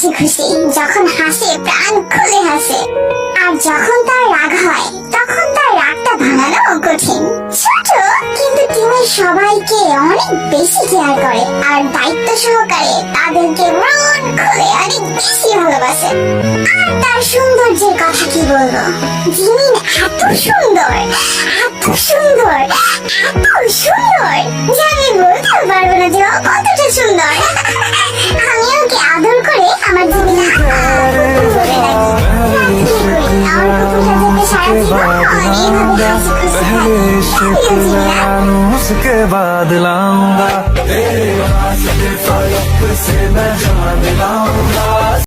হাসি খুশি, যখন হাসে প্রাণ খুলে হাসে। আর যখন তার রাগ হয় তখন তার রাগটা ভাঙানো কঠিন। ছোট কিন্তু টিমের সবাইকে অনেক বেশি কেয়ার করে আর দায়িত্ব সহকারে তাদেরকে মন খুলে অনেক বেশি ভালোবাসে। আর তার সৌন্দর্যের কথা কি বলবো, জিমিন এত সুন্দর, এত সুন্দর, এত সুন্দর যে আমি বলতে পারবো না যে ও কতটা সুন্দর। আমি ওকে আদর করে আমার জিমিন বলে ডাকি। আমার কুকুরটা যাতে সারা জীবন এইভাবে হাসি খুশি থাকে। उसके बाद लाऊंगा तेरे वास्ते फलक से मैं जान लाऊंगा।